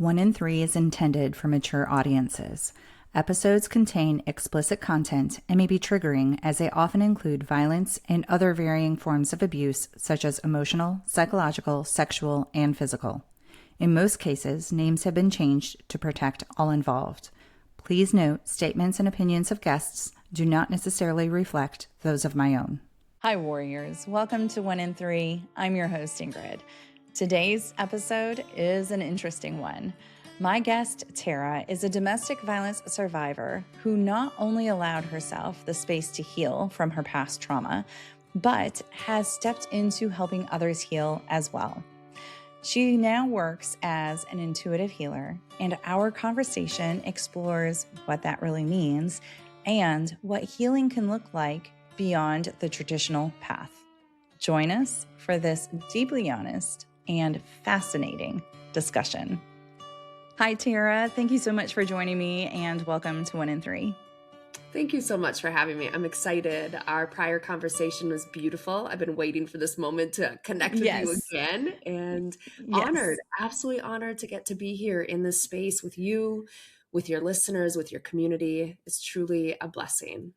One in Three is intended for mature audiences. Episodes contain explicit content and may be triggering as they often include violence and other varying forms of abuse such as emotional, psychological, sexual, and physical. In most cases, names have been changed to protect all involved. Please note, statements and opinions of guests do not necessarily reflect those of my own. Hi, Warriors. Welcome to One in Three. I'm your host, Ingrid. Today's episode is an interesting one. My guest, Tara, is a domestic violence survivor who not only allowed herself the space to heal from her past trauma, but has stepped into helping others heal as well. She now works as an intuitive healer, and our conversation explores what that really means and what healing can look like beyond the traditional path. Join us for this deeply honest and fascinating discussion. Hi, Tara. Thank you so much for joining me and welcome to One in Three. Thank you so much for having me. I'm excited. Our prior conversation was beautiful. I've been waiting for this moment to connect with you again and honored, absolutely honored to get to be here in this space with you, with your listeners, with your community. It's truly a blessing.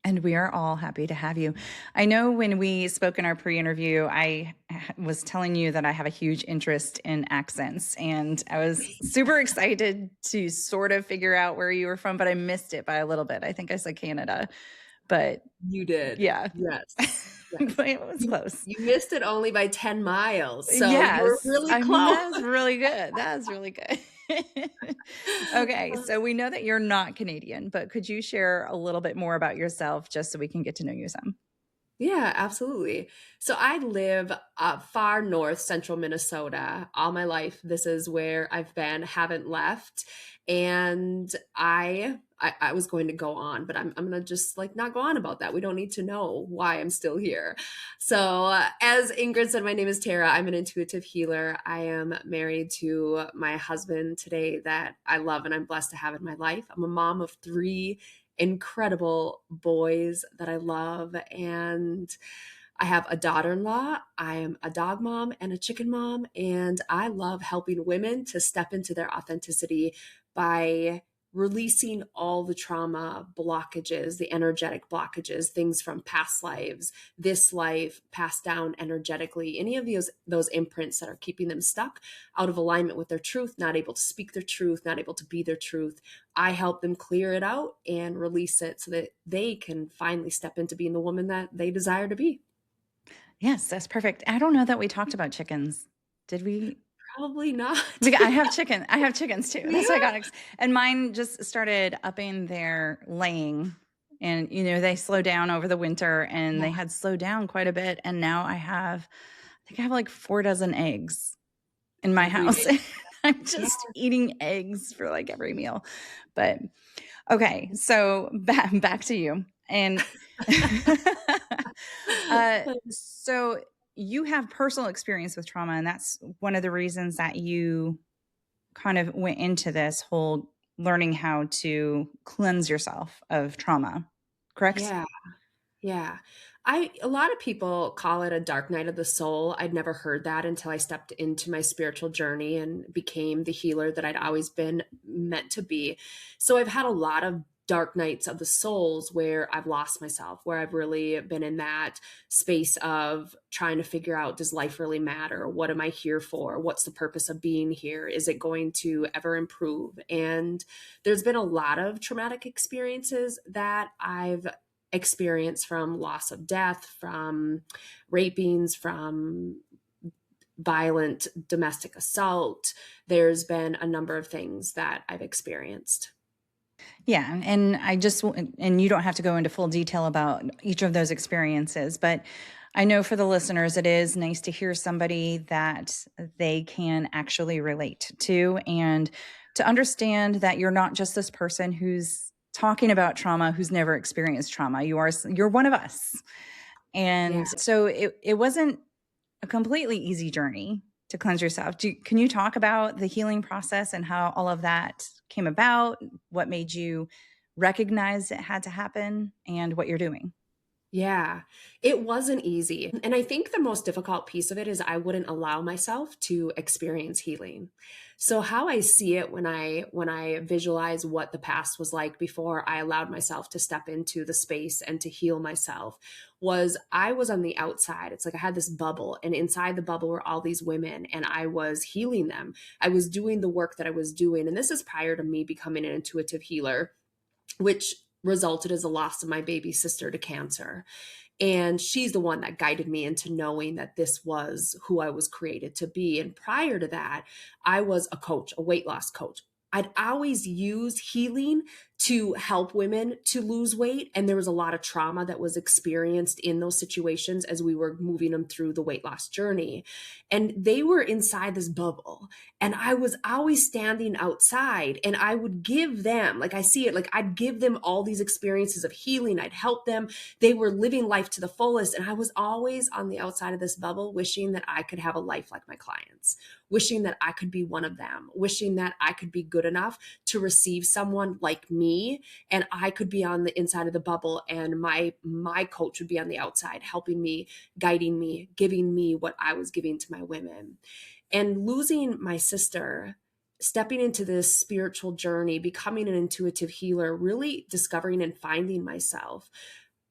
And we are all happy to have you. I know when we spoke in our pre-interview, I was telling you that I have a huge interest in accents, and I was super excited to sort of figure out where you were from, but I missed it by a little bit. I think I said Canada, but you did. Yeah. Yes. But it was close. You missed it only by 10 miles. So you were really close. That was really good. That was really good. Okay, so we know that you're not Canadian, but could you share a little bit more about yourself just so we can get to know you some? Yeah, absolutely. So I live far north, central Minnesota all my life. This is where I've been, haven't left. And I was going to go on, but I'm going to just not go on about that. We don't need to know why I'm still here. So as Ingrid said, my name is Tara. I'm an intuitive healer. I am married to my husband today that I love and I'm blessed to have in my life. I'm a mom of 3 incredible boys that I love, and I have a daughter-in-law. I am a dog mom and a chicken mom, and I love helping women to step into their authenticity by releasing all the trauma blockages, the energetic blockages, things from past lives, this life passed down energetically, any of those imprints that are keeping them stuck out of alignment with their truth, not able to speak their truth, not able to be their truth. I help them clear it out and release it so that they can finally step into being the woman that they desire to be. Yes, that's perfect. I don't know that we talked about chickens. Did we? Probably not. I have chickens too. That's what I got. And mine just started upping their laying, and they slow down over the winter, and they had slowed down quite a bit. And now I think I have like 4 dozen eggs in my house. I'm just eating eggs for like every meal. But okay, so back to you. And so you have personal experience with trauma, and that's one of the reasons that you kind of went into this whole learning how to cleanse yourself of trauma, correct? Yeah. A lot of people call it a dark night of the soul. I'd never heard that until I stepped into my spiritual journey and became the healer that I'd always been meant to be. So I've had a lot of dark nights of the souls where I've lost myself, where I've really been in that space of trying to figure out, does life really matter? What am I here for? What's the purpose of being here? Is it going to ever improve? And there's been a lot of traumatic experiences that I've experienced, from loss of death, from rapings, from violent domestic assault. There's been a number of things that I've experienced. Yeah. And you don't have to go into full detail about each of those experiences, but I know for the listeners, it is nice to hear somebody that they can actually relate to, and to understand that you're not just this person who's talking about trauma, who's never experienced trauma. You're one of us. And so it wasn't a completely easy journey to cleanse yourself. Can you talk about the healing process and how all of that came about? What made you recognize it had to happen, and what you're doing? Yeah, it wasn't easy. And I think the most difficult piece of it is I wouldn't allow myself to experience healing. So how I see it when I visualize what the past was like before I allowed myself to step into the space and to heal myself was I was on the outside. It's like I had this bubble, and inside the bubble were all these women, and I was healing them. I was doing the work that I was doing, and this is prior to me becoming an intuitive healer, which resulted as a loss of my baby sister to cancer. And she's the one that guided me into knowing that this was who I was created to be. And prior to that, I was a coach, a weight loss coach. I'd always use healing to help women to lose weight. And there was a lot of trauma that was experienced in those situations as we were moving them through the weight loss journey. And they were inside this bubble. And I was always standing outside, and I would give them, like I see it, like I'd give them all these experiences of healing. I'd help them. They were living life to the fullest. And I was always on the outside of this bubble, wishing that I could have a life like my clients, wishing that I could be one of them, wishing that I could be good enough to receive someone like me, and I could be on the inside of the bubble, and my coach would be on the outside, helping me, guiding me, giving me what I was giving to my women. And losing my sister, stepping into this spiritual journey, becoming an intuitive healer, really discovering and finding myself,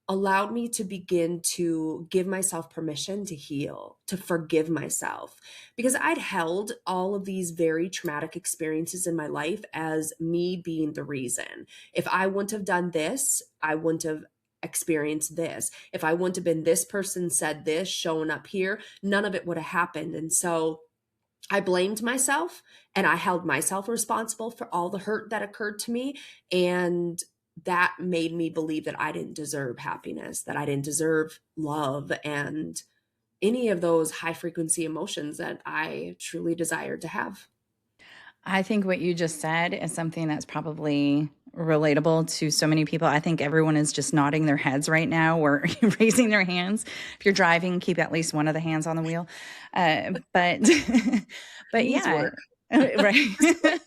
allowed me to begin to give myself permission to heal, to forgive myself, because I'd held all of these very traumatic experiences in my life as me being the reason. If I wouldn't have done this, I wouldn't have experienced this. If I wouldn't have been this person said this, showing up here, none of it would have happened. And so I blamed myself, and I held myself responsible for all the hurt that occurred to me. And that made me believe that I didn't deserve happiness, that I didn't deserve love, and any of those high frequency emotions that I truly desired to have. I think what you just said is something that's probably relatable to so many people. I think everyone is just nodding their heads right now or raising their hands. If you're driving, keep at least one of the hands on the wheel. But Who but needs yeah, work? right.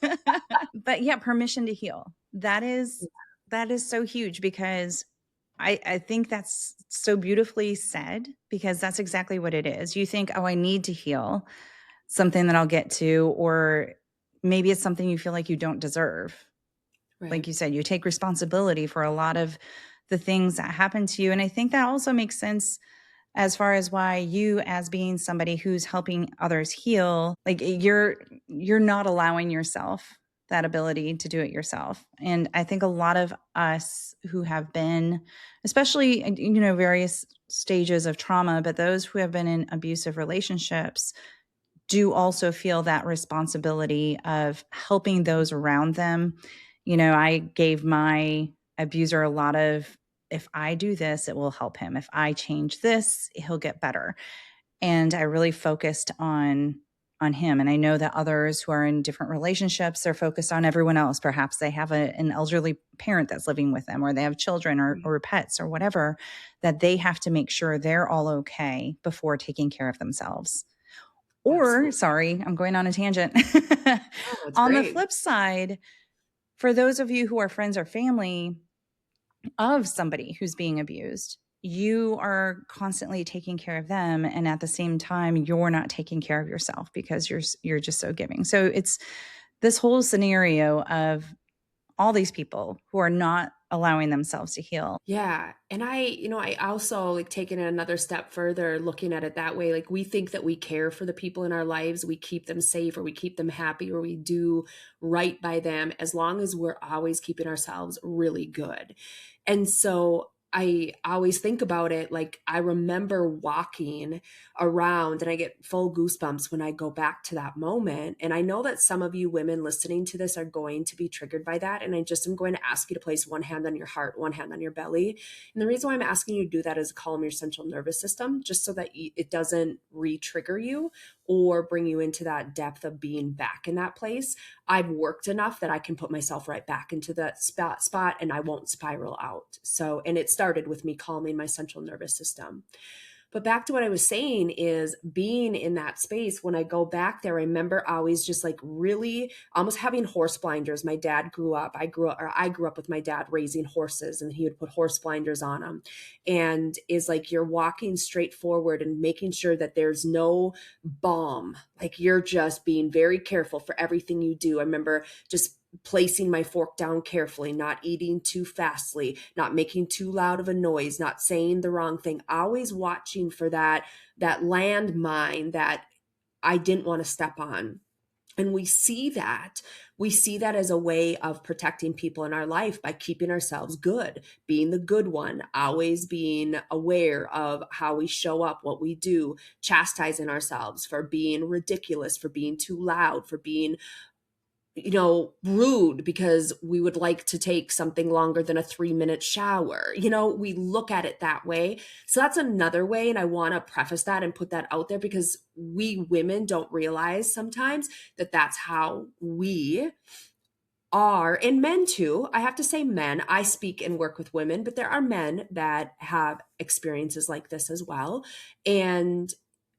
But yeah, permission to heal. That is so huge, because I think that's so beautifully said, because that's exactly what it is. You think, oh, I need to heal something that I'll get to, or maybe it's something you feel like you don't deserve. Right. Like you said, you take responsibility for a lot of the things that happen to you. And I think that also makes sense as far as why you, as being somebody who's helping others heal, like you're not allowing yourself that ability to do it yourself. And I think a lot of us who have been, especially, various stages of trauma, but those who have been in abusive relationships, do also feel that responsibility of helping those around them. I gave my abuser a lot of, if I do this, it will help him. If I change this, he'll get better. And I really focused on him. And I know that others who are in different relationships, they're focused on everyone else. Perhaps they have an elderly parent that's living with them, or they have children or pets or whatever, that they have to make sure they're all okay before taking care of themselves. Or, Absolutely. sorry, I'm going on a tangent. Oh, it's On the great. flip side, for those of you who are friends or family of somebody who's being abused, you are constantly taking care of them, and at the same time you're not taking care of yourself because you're just so giving. So it's this whole scenario of all these people who are not allowing themselves to heal. Yeah. And I also like taking it another step further, looking at it that way. Like we think that we care for the people in our lives, we keep them safe, or we keep them happy, or we do right by them, as long as we're always keeping ourselves really good. And so I always think about it like I remember walking around, and I get full goosebumps when I go back to that moment. And I know that some of you women listening to this are going to be triggered by that. And I just am going to ask you to place one hand on your heart, one hand on your belly. And the reason why I'm asking you to do that is calm your central nervous system, just so that it doesn't re-trigger you or bring you into that depth of being back in that place. I've worked enough that I can put myself right back into that spot, and I won't spiral out. So, and it started with me calming my central nervous system. But back to what I was saying is being in that space, when I go back there, I remember always just like really almost having horse blinders. My dad I grew up with my dad raising horses, and he would put horse blinders on them. And is like you're walking straight forward and making sure that there's no bomb. Like you're just being very careful for everything you do. I remember just placing my fork down carefully, not eating too fastly, not making too loud of a noise, not saying the wrong thing, always watching for that landmine that I didn't want to step on. And we see that as a way of protecting people in our life by keeping ourselves good, being the good one, always being aware of how we show up, what we do, chastising ourselves for being ridiculous, for being too loud, for being rude because we would like to take something longer than a 3-minute shower. We look at it that way. So that's another way. And I want to preface that and put that out there because we women don't realize sometimes that that's how we are, and men too. I have to say men. I speak and work with women, but there are men that have experiences like this as well. And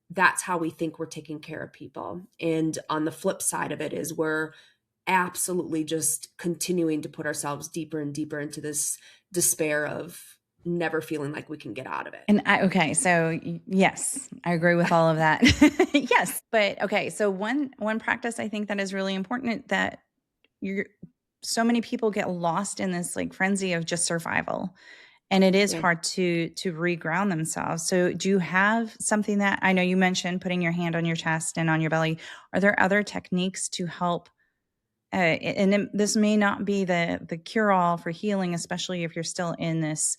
that's how we think we're taking care of people. And on the flip side of it is we're absolutely just continuing to put ourselves deeper and deeper into this despair of never feeling like we can get out of it. And so yes, I agree with all of that. Yes, but okay, so one practice I think that is really important that so many people get lost in this like frenzy of just survival. And it is hard to reground themselves. So do you have something that, I know you mentioned putting your hand on your chest and on your belly. Are there other techniques to help? And this may not be the cure-all for healing, especially if you're still in this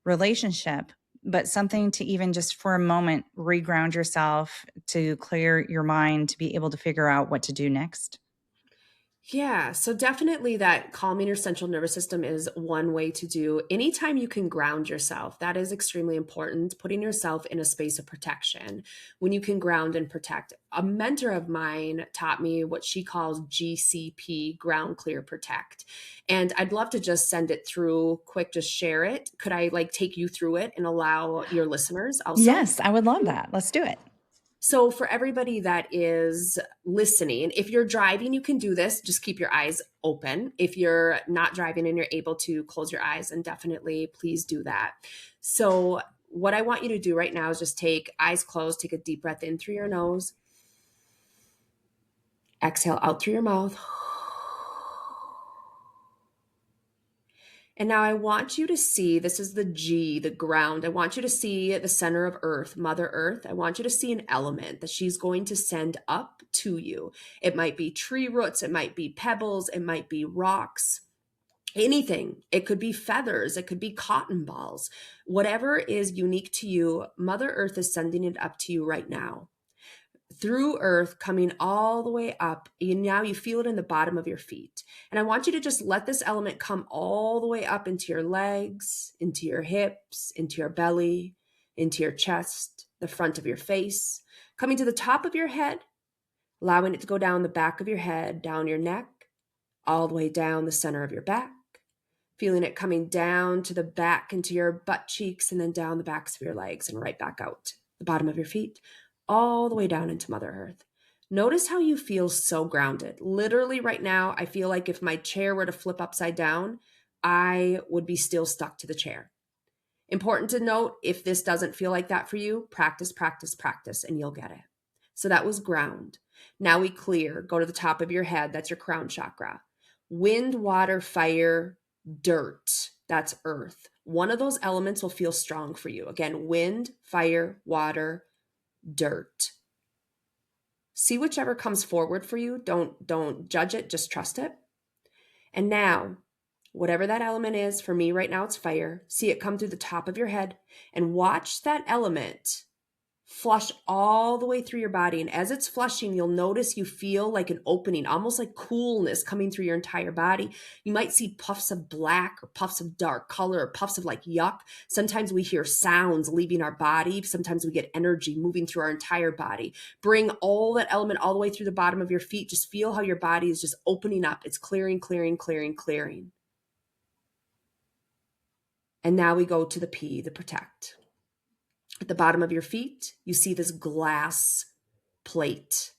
relationship, but something to even just for a moment reground yourself, to clear your mind, to be able to figure out what to do next. Yeah, so definitely that calming your central nervous system is one way to do. Anytime you can ground yourself, that is extremely important, putting yourself in a space of protection. When you can ground and protect. A mentor of mine taught me what she calls GCP, ground, clear, protect. And I'd love to just send it through quick, just share it. Could I take you through it and allow your listeners also? Yes, I would love that. Let's do it. So for everybody that is listening, if you're driving, you can do this. Just keep your eyes open. If you're not driving and you're able to close your eyes, and definitely please do that. So what I want you to do right now is just take eyes closed, take a deep breath in through your nose. Exhale out through your mouth. And now I want you to see, this is the G, the ground. I want you to see the center of Earth, Mother Earth. I want you to see an element that she's going to send up to you. It might be tree roots, it might be pebbles, it might be rocks, anything. It could be feathers, it could be cotton balls. Whatever is unique to you, Mother Earth is sending it up to you right now. Through Earth, coming all the way up. Now you feel it in the bottom of your feet. And I want you to just let this element come all the way up into your legs, into your hips, into your belly, into your chest, the front of your face, coming to the top of your head, allowing it to go down the back of your head, down your neck, all the way down the center of your back, feeling it coming down to the back into your butt cheeks, and then down the backs of your legs and right back out the bottom of your feet, all the way down into Mother Earth. Notice how you feel so grounded. Literally right now, I feel like if my chair were to flip upside down, I would be still stuck to the chair. Important to note, if this doesn't feel like that for you, practice, practice, practice, and you'll get it. So that was ground. Now we clear. Go to the top of your head. That's your crown chakra. Wind, water, fire, dirt. That's earth. One of those elements will feel strong for you. Again, wind, fire, water, dirt. See whichever comes forward for you. Don't judge it, just trust it. And now, whatever that element is, for me right now it's fire. See it come through the top of your head and watch that element flush all the way through your body. And as it's flushing, you'll notice you feel like an opening, almost like coolness coming through your entire body. You might see puffs of black or puffs of dark color or puffs of yuck. Sometimes we hear sounds leaving our body. Sometimes we get energy moving through our entire body. Bring all that element all the way through the bottom of your feet. Just feel how your body is just opening up. It's clearing, clearing, clearing, clearing. And now we go to the P, the protect. At the bottom of your feet, you see this glass plate.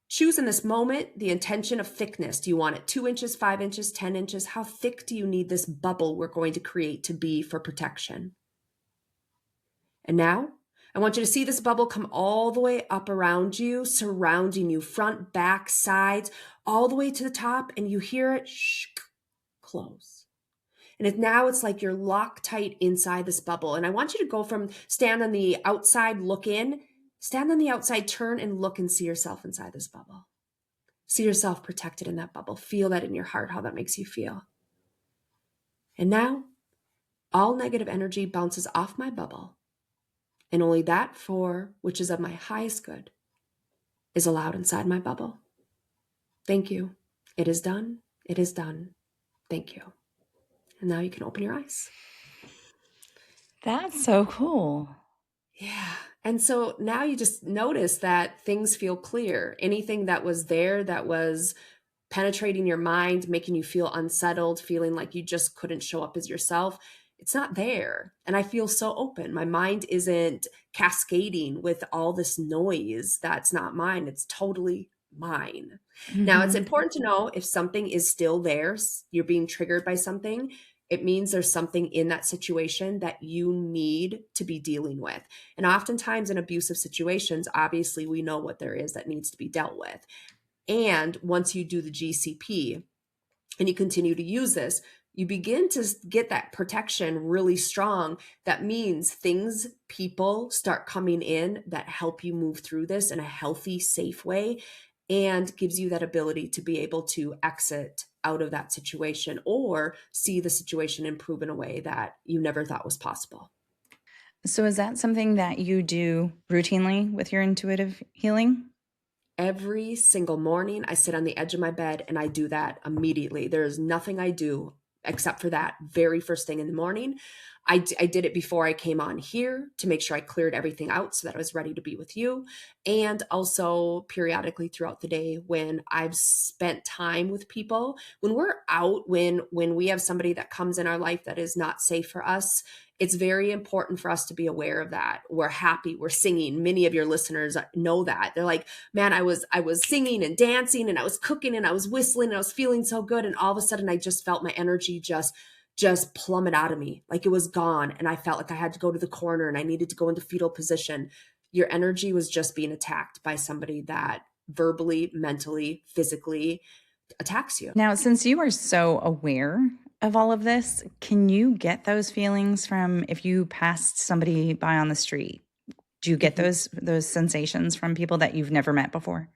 Choose in this moment the intention of thickness. Do you want it 2 inches, 5 inches, 10 inches? How thick do you need this bubble we're going to create to be for protection? And now I want you to see this bubble come all the way up around you, surrounding you, front, back, sides, all the way to the top, and you hear it close. And now it's like you're locked tight inside this bubble. And I want you to go from stand on the outside, look in, stand on the outside, turn and look and see yourself inside this bubble. See yourself protected in that bubble. Feel that in your heart, how that makes you feel. And now all negative energy bounces off my bubble. And only that for which is of my highest good is allowed inside my bubble. Thank you. It is done. It is done. Thank you. And now you can open your eyes. That's so cool. Yeah. And so now you just notice that things feel clear. Anything that was there that was penetrating your mind, making you feel unsettled, feeling like you just couldn't show up as yourself, it's not there. And I feel so open. My mind isn't cascading with all this noise that's not mine. It's totally mine. Now, it's important to know if something is still there, you're being triggered by something, it means there's something in that situation that you need to be dealing with. And oftentimes in abusive situations, obviously we know what there is that needs to be dealt with. And once you do the GCP and you continue to use this, you begin to get that protection really strong. That means things, people start coming in that help you move through this in a healthy, safe way, and gives you that ability to be able to exit out of that situation or see the situation improve in a way that you never thought was possible. So is that something that you do routinely with your intuitive healing? Every single morning, I sit on the edge of my bed and I do that immediately. There's nothing I do except for that very first thing in the morning. I did it before I came on here to make sure I cleared everything out so that I was ready to be with you. And also periodically throughout the day when I've spent time with people. When we're out, when we have somebody that comes in our life that is not safe for us, it's very important for us to be aware of that. We're happy, we're singing. Many of your listeners know that. They're like, man, I was singing and dancing and I was cooking and I was whistling and I was feeling so good. And all of a sudden I just felt my energy just plummet out of me. Like it was gone. And I felt like I had to go to the corner and I needed to go into fetal position. Your energy was just being attacked by somebody that verbally, mentally, physically attacks you. Now, since you are so aware of all of this, can you get those feelings from if you passed somebody by on the street? Do you get those sensations from people that you've never met before?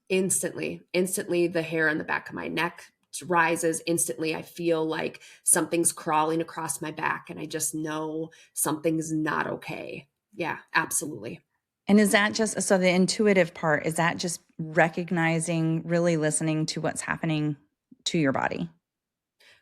Instantly, the hair on the back of my neck rises. Instantly, I feel like something's crawling across my back and I just know something's not okay. Yeah, absolutely. And is that just, so the intuitive part, is that just recognizing, really listening to what's happening to your body?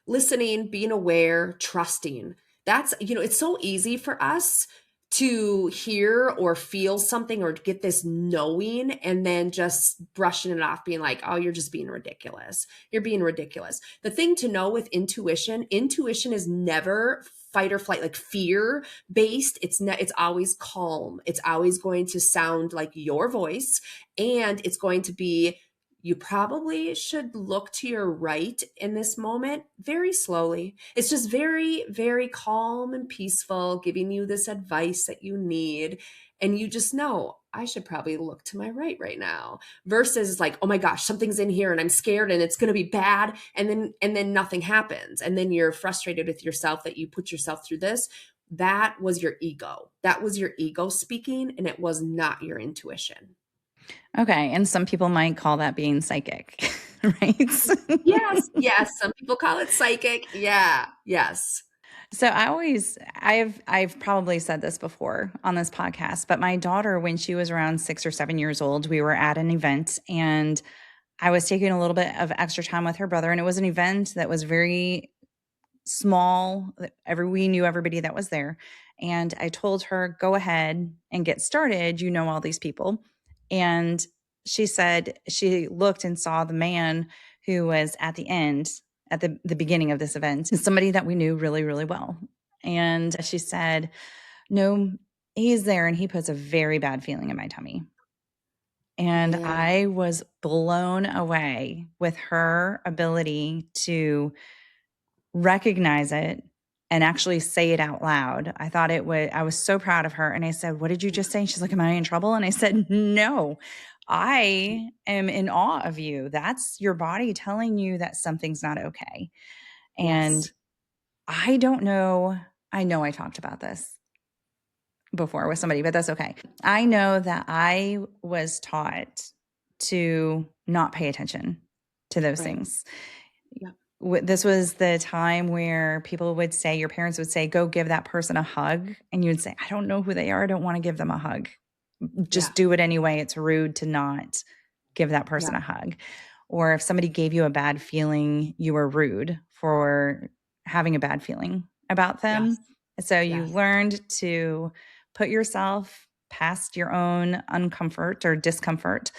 Listening, being aware, trusting. That's, it's so easy for us to hear or feel something or get this knowing and then just brushing it off, being like, oh, you're just being ridiculous. You're being ridiculous. The thing to know with intuition is never fight or flight, like fear based. It's always calm. It's always going to sound like your voice, and it's going to be, you probably should look to your right in this moment very slowly. It's just very, very calm and peaceful, giving you this advice that you need. And you just know, I should probably look to my right now, versus like, oh my gosh, something's in here and I'm scared and it's going to be bad. And then nothing happens. And then you're frustrated with yourself that you put yourself through this. That was your ego. That was your ego speaking, and it was not your intuition. Okay. And some people might call that being psychic, right? Yes. Some people call it psychic. Yeah. Yes. So I've probably said this before on this podcast, but my daughter, when she was around 6 or 7 years old, we were at an event and I was taking a little bit of extra time with her brother. And it was an event that was very small. We knew everybody that was there. And I told her, go ahead and get started. You know all these people. And she said she looked and saw the man who was at the end, at the beginning of this event, somebody that we knew really, really well. And she said, no, he's there and he puts a very bad feeling in my tummy. And Man. I was blown away with her ability to recognize it and actually say it out loud. I was so proud of her. And I said, "What did you just say?" She's like, "Am I in trouble?" And I said, "No, I am in awe of you. That's your body telling you that something's not okay." And Yes. I don't know. I know I talked about this before with somebody, but that's okay. I know that I was taught to not pay attention to those Right. things. Yeah. This was the time where people would say, your parents would say, "Go give that person a hug." And you would say, "I don't know who they are. I don't want to give them a hug." Yeah. Just do it anyway. It's rude to not give that Yeah. person a hug. Or if somebody gave you a bad feeling, you were rude for having a bad feeling about them. Yes. So you Yes. learned to put yourself past your own uncomfort or discomfort,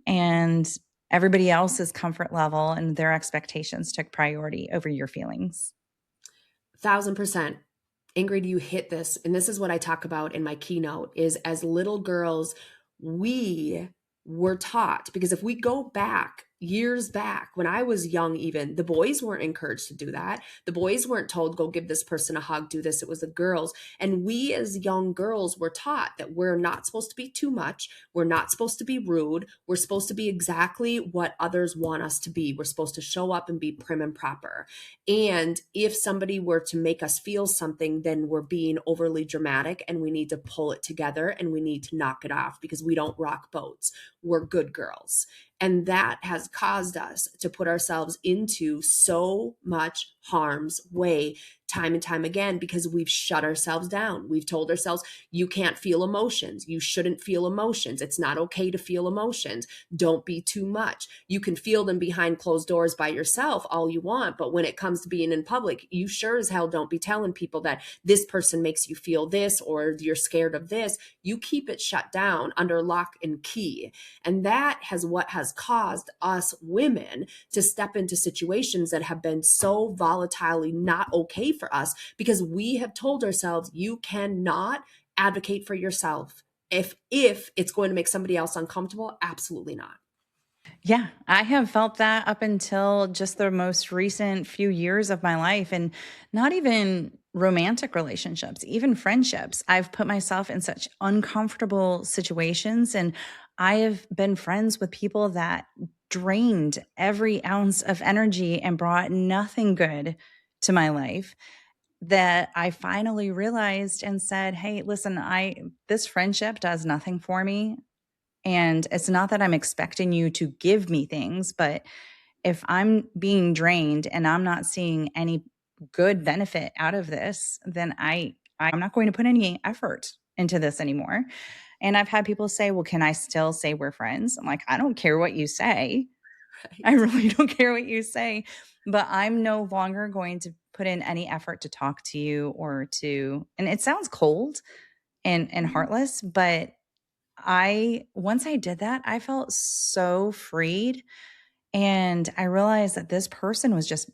and everybody else's comfort level and their expectations took priority over your feelings. 1,000%. Ingrid, you hit this. And this is what I talk about in my keynote is as little girls, we were taught, because if we go back years back when I was young, even the boys weren't encouraged to do that. The boys weren't told, go give this person a hug, do this. It was the girls. And we as young girls were taught that we're not supposed to be too much. We're not supposed to be rude. We're supposed to be exactly what others want us to be. We're supposed to show up and be prim and proper. And if somebody were to make us feel something, then we're being overly dramatic and we need to pull it together and we need to knock it off because we don't rock boats. We're good girls. And that has caused us to put ourselves into so much harm's way time and time again because we've shut ourselves down. We've told ourselves, you can't feel emotions. You shouldn't feel emotions. It's not okay to feel emotions. Don't be too much. You can feel them behind closed doors by yourself all you want, but when it comes to being in public, you sure as hell don't be telling people that this person makes you feel this or you're scared of this. You keep it shut down under lock and key. And that has what has caused us women to step into situations that have been so volatilely not okay for us because we have told ourselves you cannot advocate for yourself. If it's going to make somebody else uncomfortable, absolutely not. Yeah, I have felt that up until just the most recent few years of my life, and not even romantic relationships, even friendships. I've put myself in such uncomfortable situations, and I have been friends with people that drained every ounce of energy and brought nothing good to my life, that I finally realized and said, "Hey, listen, I this friendship does nothing for me. And it's not that I'm expecting you to give me things, but if I'm being drained and I'm not seeing any good benefit out of this, then I'm not going to put any effort into this anymore." And I've had people say, "Well, can I still say we're friends?" I'm like, "I don't care what you say. I Right. really don't care what you say, but I'm no longer going to put in any effort to talk to you or to," and it sounds cold and Mhm. heartless, but I once I did that, I felt so freed, and I realized that this person was just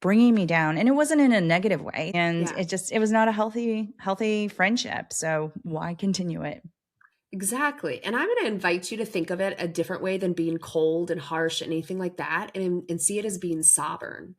bringing me down, and it wasn't in a negative way, and Yeah. it was not a healthy friendship, so why continue it? Exactly. And I'm going to invite you to think of it a different way than being cold and harsh, anything like that, and see it as being sovereign.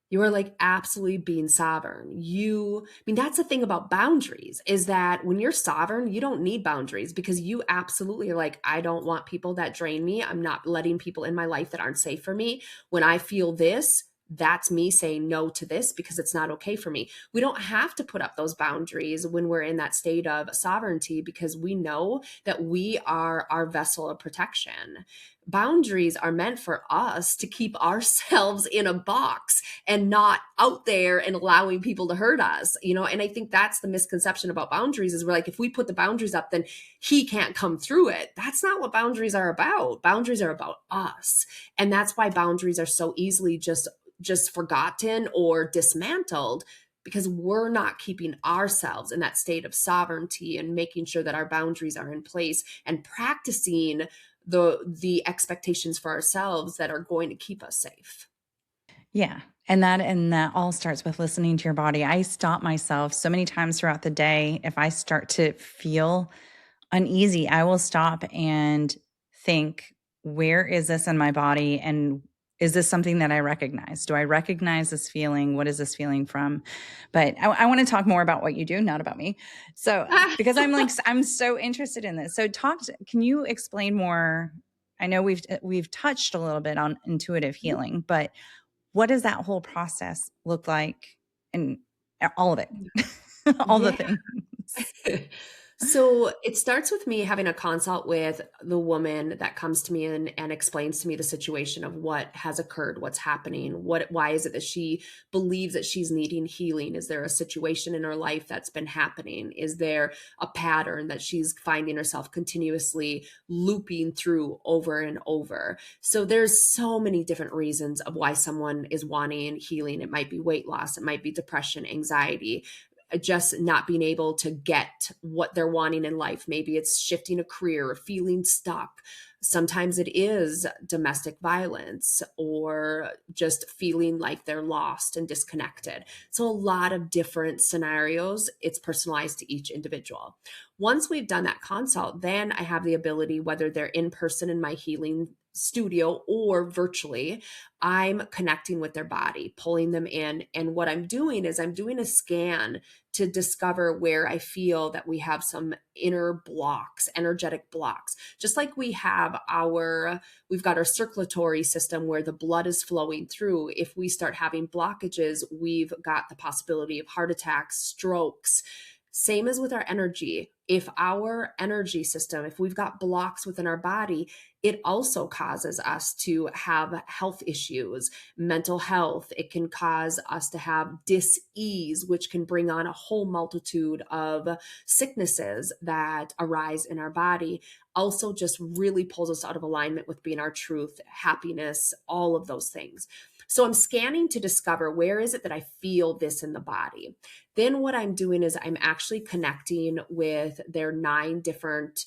You are like absolutely being sovereign. I mean, that's the thing about boundaries is that when you're sovereign, you don't need boundaries because you absolutely are like, I don't want people that drain me. I'm not letting people in my life that aren't safe for me. When I feel this, that's me saying no to this because it's not okay for me. We don't have to put up those boundaries when we're in that state of sovereignty because we know that we are our vessel of protection. Boundaries are meant for us to keep ourselves in a box and not out there and allowing people to hurt us, and I think that's the misconception about boundaries is we're like, if we put the boundaries up, then he can't come through it. That's not what boundaries are about. Boundaries are about us. And that's why boundaries are so easily just forgotten or dismantled because we're not keeping ourselves in that state of sovereignty and making sure that our boundaries are in place and practicing the expectations for ourselves that are going to keep us safe. Yeah. And that all starts with listening to your body. I stop myself so many times throughout the day. If I start to feel uneasy, I will stop and think, where is this in my body? And is this something that I recognize? Do I recognize this feeling? What is this feeling from? But I want to talk more about what you do, not about me. So, because I'm like, I'm so interested in this. So, can you explain more? I know we've touched a little bit on intuitive healing, but what does that whole process look like? And all of it, all the Yeah. things. So it starts with me having a consult with the woman that comes to me and explains to me the situation of what has occurred, what's happening, why is it that she believes that she's needing healing? Is there a situation in her life that's been happening? Is there a pattern that she's finding herself continuously looping through over and over? So there's so many different reasons of why someone is wanting healing. It might be weight loss, it might be depression, anxiety, just not being able to get what they're wanting in life. Maybe it's shifting a career or feeling stuck. Sometimes it is domestic violence or just feeling like they're lost and disconnected. So, a lot of different scenarios. It's personalized to each individual. Once we've done that consult, then I have the ability, whether they're in person in my healing studio or virtually, I'm connecting with their body, pulling them in. And what I'm doing is I'm doing a scan to discover where I feel that we have some inner blocks, energetic blocks. Just like we've got our circulatory system where the blood is flowing through. If we start having blockages, we've got the possibility of heart attacks, strokes. Same as with our energy. If our energy system, if we've got blocks within our body, it also causes us to have health issues, mental health. It can cause us to have dis-ease, which can bring on a whole multitude of sicknesses that arise in our body. Also, just really pulls us out of alignment with being our truth, happiness, all of those things. So I'm scanning to discover where is it that I feel this in the body. Then what I'm doing is I'm actually connecting with their 9 different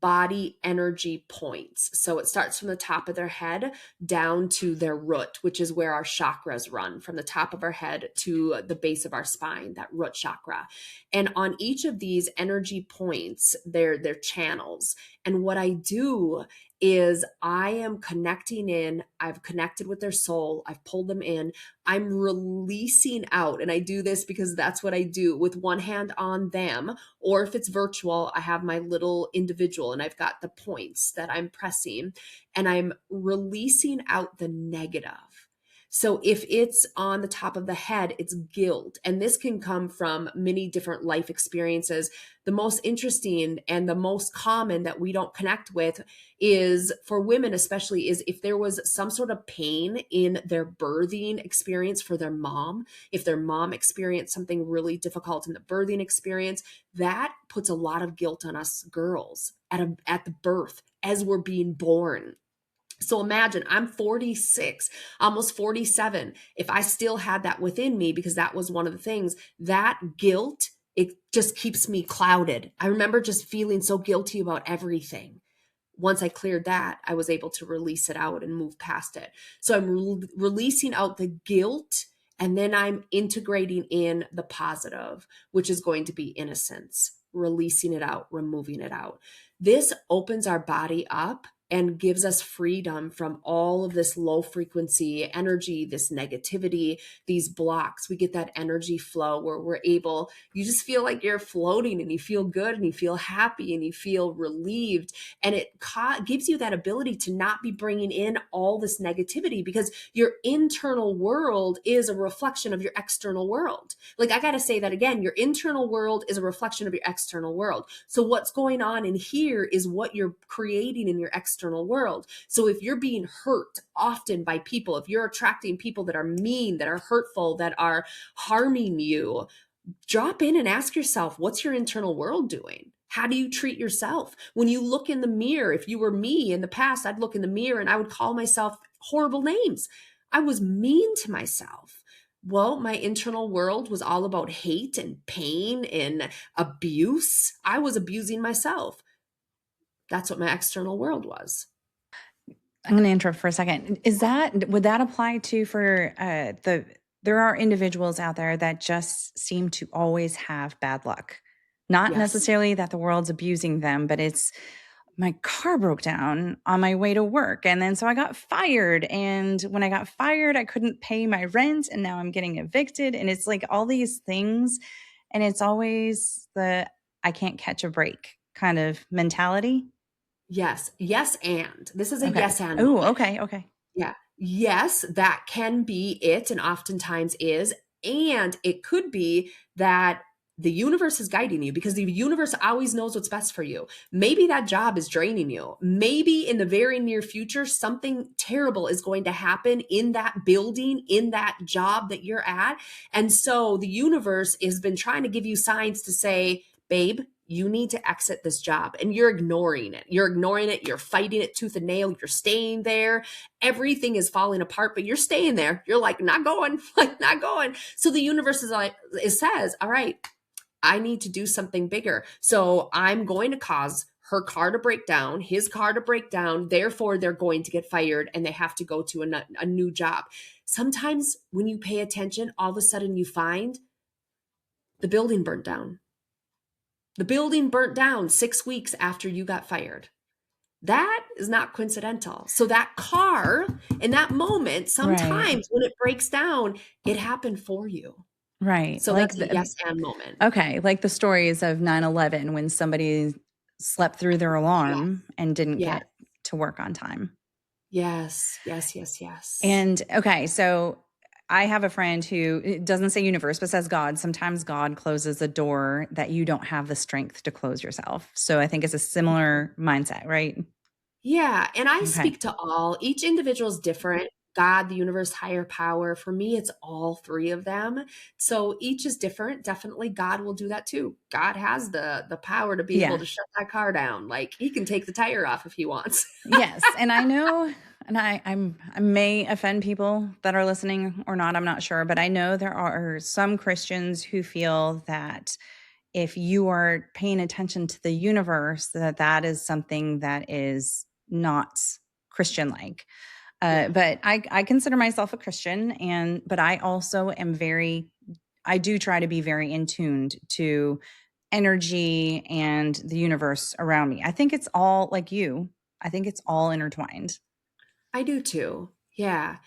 body energy points. So it starts from the top of their head down to their root, which is where our chakras run, from the top of our head to the base of our spine, that root chakra. And on each of these energy points, they're channels. And what I do is I am connecting in, I've connected with their soul, I've pulled them in, I'm releasing out. And I do this because that's what I do with one hand on them. Or if it's virtual, I have my little individual and I've got the points that I'm pressing and I'm releasing out the negative. So if it's on the top of the head, it's guilt. And this can come from many different life experiences. The most interesting and the most common that we don't connect with is, for women especially, is if there was some sort of pain in their birthing experience for their mom, if their mom experienced something really difficult in the birthing experience, that puts a lot of guilt on us girls at the birth as we're being born. So imagine I'm 46, almost 47. If I still had that within me, because that was one of the things, that guilt, it just keeps me clouded. I remember just feeling so guilty about everything. Once I cleared that, I was able to release it out and move past it. So I'm releasing out the guilt, and then I'm integrating in the positive, which is going to be innocence, releasing it out, removing it out. This opens our body up and gives us freedom from all of this low frequency energy, this negativity, these blocks. We get that energy flow where we're able, you just feel like you're floating and you feel good and you feel happy and you feel relieved. And it gives you that ability to not be bringing in all this negativity, because your internal world is a reflection of your external world. Like, I got to say that again, your internal world is a reflection of your external world. So what's going on in here is what you're creating in your external world. So if you're being hurt often by people, if you're attracting people that are mean, that are hurtful, that are harming you, drop in and ask yourself, what's your internal world doing? How do you treat yourself? When you look in the mirror, if you were me in the past, I'd look in the mirror and I would call myself horrible names. I was mean to myself. Well, my internal world was all about hate and pain and abuse. I was abusing myself. That's what my external world was. I'm going to interrupt for a second. Would that apply to for there are individuals out there that just seem to always have bad luck. Not Yes. necessarily that the world's abusing them, but it's my car broke down on my way to work. And then so I got fired. And when I got fired, I couldn't pay my rent. And now I'm getting evicted. And it's like all these things. And it's always the I can't catch a break kind of mentality. Yes. Yes. And this is a Okay. yes and Oh, moment. okay. Okay. Yeah. Yes, that can be it, and oftentimes is. And it could be that the universe is guiding you because the universe always knows what's best for you. Maybe that job is draining you. Maybe in the very near future, something terrible is going to happen in that building, in that job that you're at. And so the universe has been trying to give you signs to say, babe, you need to exit this job. And you're ignoring it. You're ignoring it. You're fighting it tooth and nail. You're staying there. Everything is falling apart, but you're staying there. You're like, not going, like, not going. So the universe is like, it says, all right, I need to do something bigger. So I'm going to cause her car to break down, his car to break down. Therefore, they're going to get fired and they have to go to a new job. Sometimes when you pay attention, all of a sudden you find the building burnt down. The building burnt down 6 weeks after you got fired. That is not coincidental. So that car in that moment, Right. sometimes when it breaks down, it happened for you. Right. So that's a yes and moment. Okay. Like the stories of 9/11 when somebody slept through their Yes. alarm and didn't Yes. get to work on time. Yes. Yes. Yes. Yes. And okay. So I have a friend who it doesn't say universe, but says God. Sometimes God closes a door that you don't have the strength to close yourself. So I think it's a similar mindset, right? Yeah. And I Okay. speak to all, each individual is different. God, the universe, higher power. For me, it's all three of them. So each is different. Definitely God will do that too. God has the power to be able Yeah. to shut that car down. Like he can take the tire off if he wants. Yes, and I know, and I may offend people that are listening or not, I'm not sure, but I know there are some Christians who feel that if you are paying attention to the universe, that that is something that is not Christian-like. Yeah. But I consider myself a Christian, and but I also am I do try to be very in tuned to energy and the universe around me. I think it's all like you. I think it's all intertwined. I do too. Yeah.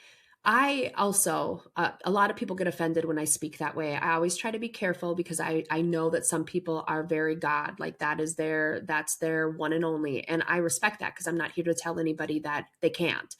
I also, a lot of people get offended when I speak that way. I always try to be careful because I know that some people are very God, like that's their one and only. And I respect that because I'm not here to tell anybody that they can't.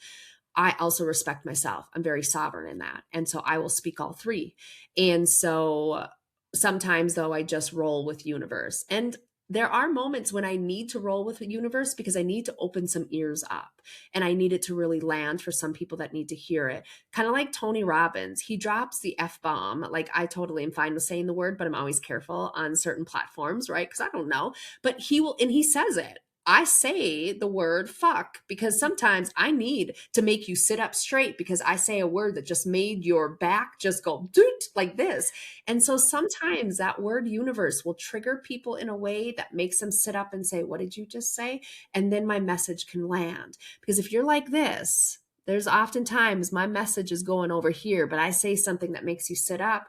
I also respect myself. I'm very sovereign in that. And so I will speak all three. And so sometimes though, I just roll with universe. And there are moments when I need to roll with the universe because I need to open some ears up and I need it to really land for some people that need to hear it. Kind of like Tony Robbins, he drops the F bomb. Like I totally am fine with saying the word, but I'm always careful on certain platforms, right? Because I don't know. But he will, and he says it. I say the word fuck because sometimes I need to make you sit up straight because I say a word that just made your back just go doot like this. And so sometimes that word universe will trigger people in a way that makes them sit up and say, what did you just say? And then my message can land. Because if you're like this, there's oftentimes my message is going over here, but I say something that makes you sit up,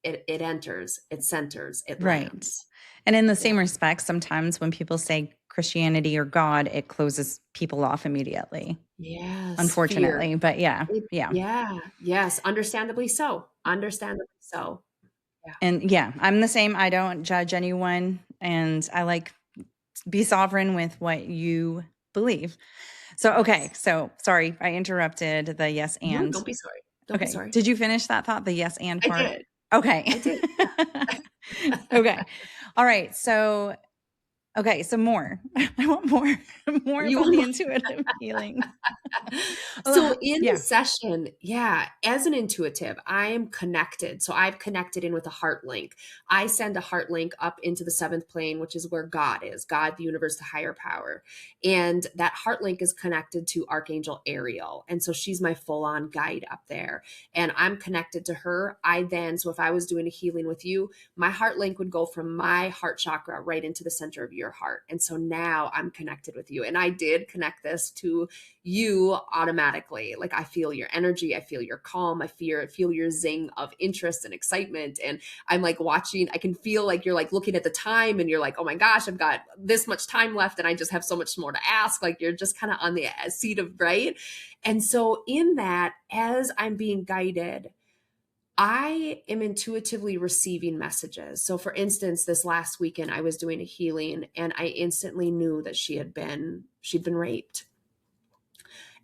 it enters, it centers, it Right. lands. And in the Yeah. same respect, sometimes when people say Christianity or God, it closes people off immediately, Yes, fear. unfortunately. But yeah, yeah. Yeah, yes, understandably so, understandably so. Yeah. And yeah, I'm the same. I don't judge anyone and I like be sovereign with what you believe. So, okay. Yes. So, sorry, I interrupted the yes No, and. don't be sorry. Don't be Okay. sorry. Did you finish that thought? The yes and I part? did. Okay. I did, yeah. Okay. All right. So, okay. So, more. I want more, more You about the almost intuitive healing. So Oh, in the yeah. session, yeah, as an intuitive, I am connected. So I've connected in with a heart link. I send a heart link up into the seventh plane, which is where God is, God, the universe, the higher power. And that heart link is connected to Archangel Ariel. And so she's my full on guide up there. And I'm connected to her. So if I was doing a healing with you, my heart link would go from my heart chakra right into the center of your heart. And so now I'm connected with you. And I did connect this to you automatically. Like, I feel your energy, I feel your calm, I feel your zing of interest and excitement. And I'm like watching, I can feel like you're like looking at the time and you're like, oh my gosh, I've got this much time left and I just have so much more to ask. Like, you're just kind of on the seat of right. And so in that, as I'm being guided, I am intuitively receiving messages. So for instance, this last weekend I was doing a healing and I instantly knew that she'd been raped.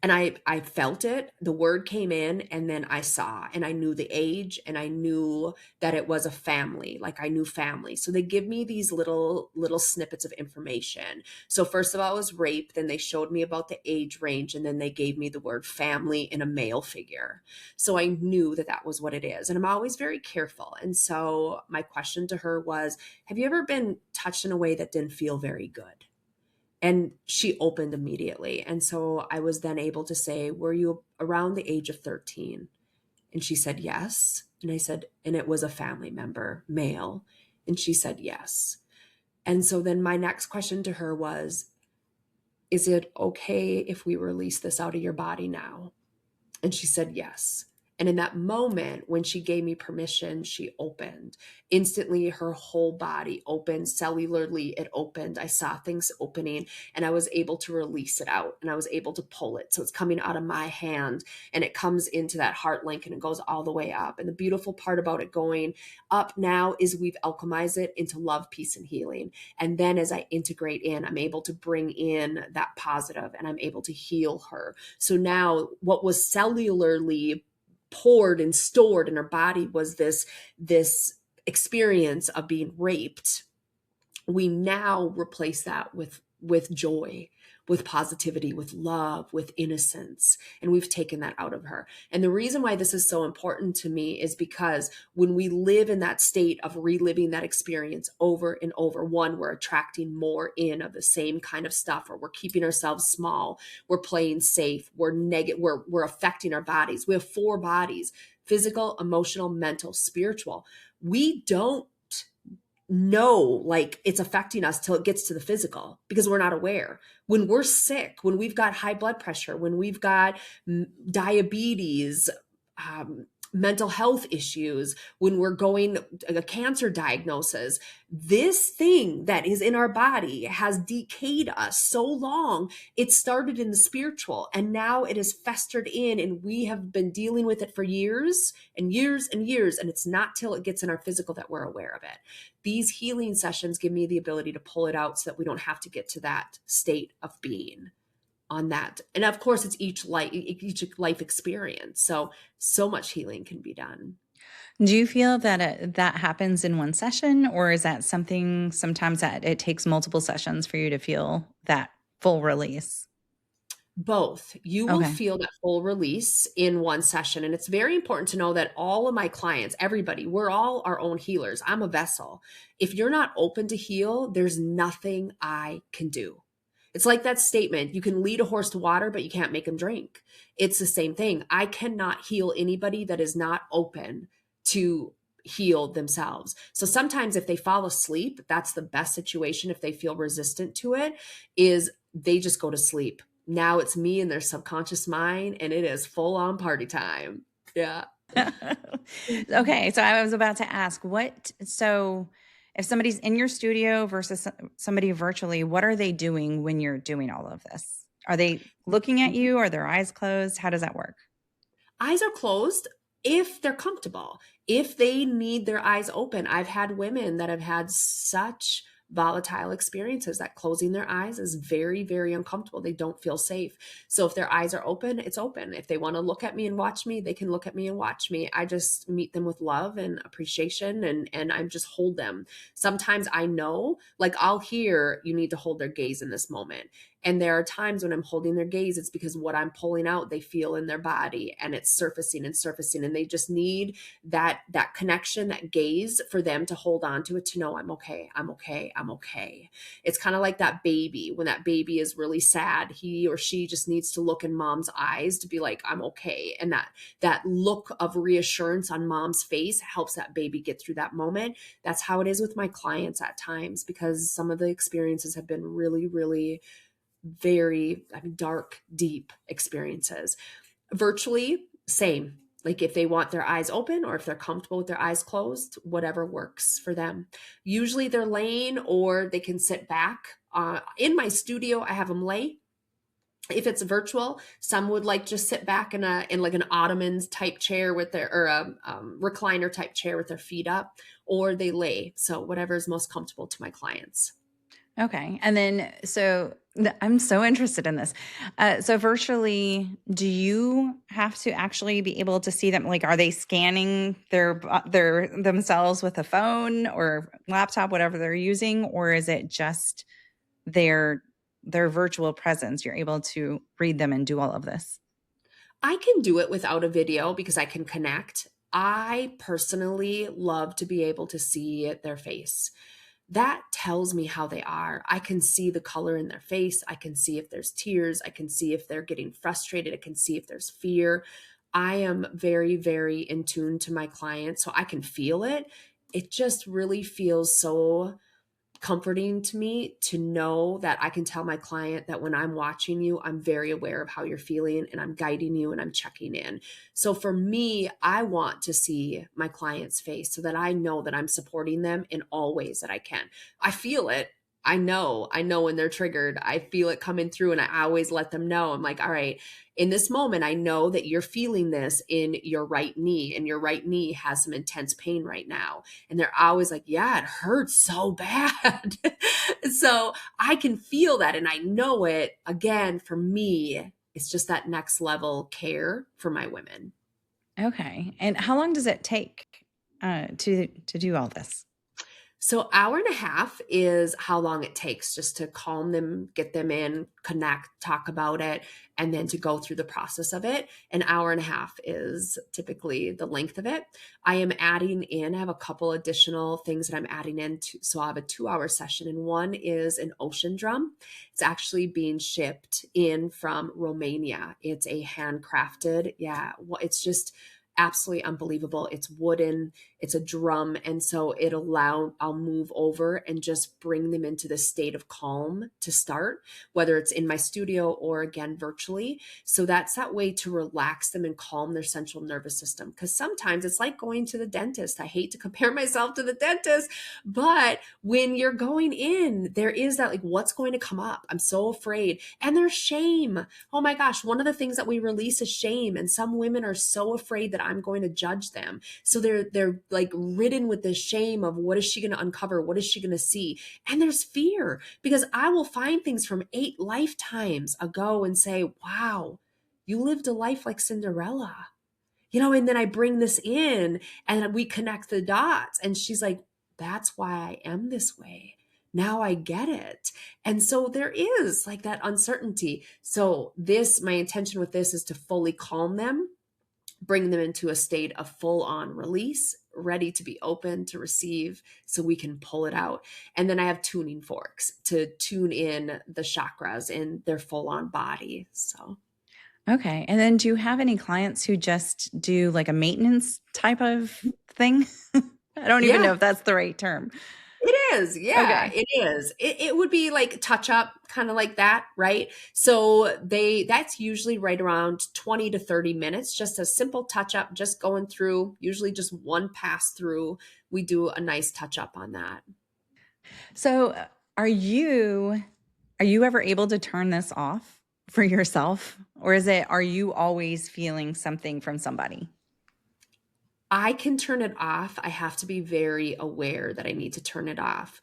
And I felt it. The word came in and then I saw and I knew the age and I knew that it was a family. Like, I knew family. So they give me these little snippets of information. So first of all, it was rape. Then they showed me about the age range. And then they gave me the word family in a male figure. So I knew that that was what it is. And I'm always very careful. And so my question to her was, have you ever been touched in a way that didn't feel very good? And she opened immediately. And so I was then able to say, were you around the age of 13? And she said, yes. And I said, and it was a family member, male. And she said, yes. And so then my next question to her was, is it okay if we release this out of your body now? And she said, yes. And in that moment, when she gave me permission, she opened. Instantly, her whole body opened. Cellularly, it opened. I saw things opening and I was able to release it out and I was able to pull it. So it's coming out of my hand and it comes into that heart link and it goes all the way up. And the beautiful part about it going up now is we've alchemized it into love, peace, and healing. And then as I integrate in, I'm able to bring in that positive and I'm able to heal her. So now what was cellularly poured and stored in her body was this experience of being raped. We now replace that with joy, with positivity, with love, with innocence. And we've taken that out of her. And the reason why this is so important to me is because when we live in that state of reliving that experience over and over, one, we're attracting more in of the same kind of stuff, or we're keeping ourselves small, we're playing safe, we're affecting our bodies. We have 4 bodies: physical, emotional, mental, spiritual. We don't know like it's affecting us till it gets to the physical because we're not aware. When we're sick, when we've got high blood pressure, when we've got diabetes, mental health issues, when we're going a cancer diagnosis, this thing that is in our body has decayed us so long. It started in the spiritual and now it is festered in and we have been dealing with it for years and years and years. And it's not till it gets in our physical that we're aware of it. These healing sessions give me the ability to pull it out so that we don't have to get to that state of being on that. And of course, it's each life experience. So much healing can be done. Do you feel that that happens in one session, or is that something sometimes that it takes multiple sessions for you to feel that full release? Both. You will Okay. feel that full release in one session. And it's very important to know that all of my clients, everybody, we're all our own healers. I'm a vessel. If you're not open to heal, there's nothing I can do. It's like that statement, you can lead a horse to water, but you can't make him drink. It's the same thing. I cannot heal anybody that is not open to heal themselves. So sometimes if they fall asleep, that's the best situation. If they feel resistant to it, is they just go to sleep. Now it's me and their subconscious mind, and it is full on party time. Yeah. Okay, so I was about to ask so if somebody's in your studio versus somebody virtually, what are they doing when you're doing all of this? Are they looking at you? Are their eyes closed? How does that work? Eyes are closed if they're comfortable. If they need their eyes open, I've had women that have had such volatile experiences that closing their eyes is very, very uncomfortable. They don't feel safe. So if their eyes are open, it's open. If they want to look at me and watch me, they can look at me and watch me. I just meet them with love and appreciation and I just hold them. Sometimes I know, like I'll hear, you need to hold their gaze in this moment. And there are times when I'm holding their gaze, it's because what I'm pulling out, they feel in their body, and it's surfacing and surfacing. And they just need that connection, that gaze, for them to hold on to it, to know I'm okay, I'm okay, I'm okay. It's kind of like that baby. When that baby is really sad, he or she just needs to look in mom's eyes to be like, I'm okay. And that look of reassurance on mom's face helps that baby get through that moment. That's how it is with my clients at times, because some of the experiences have been really, really very, I mean, dark, deep experiences. Virtually, same. Like if they want their eyes open or if they're comfortable with their eyes closed, whatever works for them. Usually they're laying or they can sit back. In my studio, I have them lay. If it's virtual, some would like just sit back in like an ottomans type chair with their, or a recliner type chair with their feet up, or they lay. So whatever is most comfortable to my clients. Okay. And then, so I'm so interested in this. So virtually, do you have to actually be able to see them? Like, are they scanning their themselves with a phone or laptop, whatever they're using, or is it just their virtual presence? You're able to read them and do all of this. I can do it without a video because I can connect. I personally love to be able to see their face. That tells me how they are. I can see the color in their face. I can see if there's tears. I can see if they're getting frustrated. I can see if there's fear. I am very, very in tune to my clients, so I can feel it. It just really feels so comforting to me to know that I can tell my client that when I'm watching you, I'm very aware of how you're feeling and I'm guiding you and I'm checking in. So for me, I want to see my client's face so that I know that I'm supporting them in all ways that I can. I feel it. I know when they're triggered. I feel it coming through, and I always let them know. I'm like, all right, in this moment, I know that you're feeling this in your right knee, and your right knee has some intense pain right now. And they're always like, yeah, it hurts so bad. So I can feel that and I know it. Again, for me, it's just that next level care for my women. Okay. And how long does it take to do all this? So hour and a half is how long it takes just to calm them, get them in, connect, talk about it, and then to go through the process of it. An hour and a half is typically the length of it. I am adding in, I have a couple additional things that I'm adding in to, so I have a 2-hour session, and one is an ocean drum. It's actually being shipped in from Romania. It's a handcrafted, it's just absolutely unbelievable. It's wooden, it's a drum. And so I'll move over and just bring them into this state of calm to start, whether it's in my studio or again, virtually. So that's that way to relax them and calm their central nervous system. Cause sometimes it's like going to the dentist. I hate to compare myself to the dentist, but when you're going in, there is that like, what's going to come up? I'm so afraid. And there's shame. Oh my gosh. One of the things that we release is shame. And some women are so afraid that I'm going to judge them. So they're like ridden with this shame of what is she going to uncover? What is she going to see? And there's fear, because I will find things from 8 lifetimes ago and say, wow, you lived a life like Cinderella, and then I bring this in and we connect the dots. And she's like, that's why I am this way. Now I get it. And so there is like that uncertainty. So my intention with this is to fully calm them, bring them into a state of full-on release, ready to be open to receive so we can pull it out. And then I have tuning forks to tune in the chakras in their full-on body. So Okay. And then do you have any clients who just do like a maintenance type of thing? I don't even yeah, know if that's the right term. it is. Yeah, Okay. it is. It would be like touch up, kind of like that, right? So that's usually right around 20 to 30 minutes, just a simple touch up, just going through, usually just one pass through. We do a nice touch up on that. So are you ever able to turn this off for yourself? Or are you always feeling something from somebody? I can turn it off. I have to be very aware that I need to turn it off.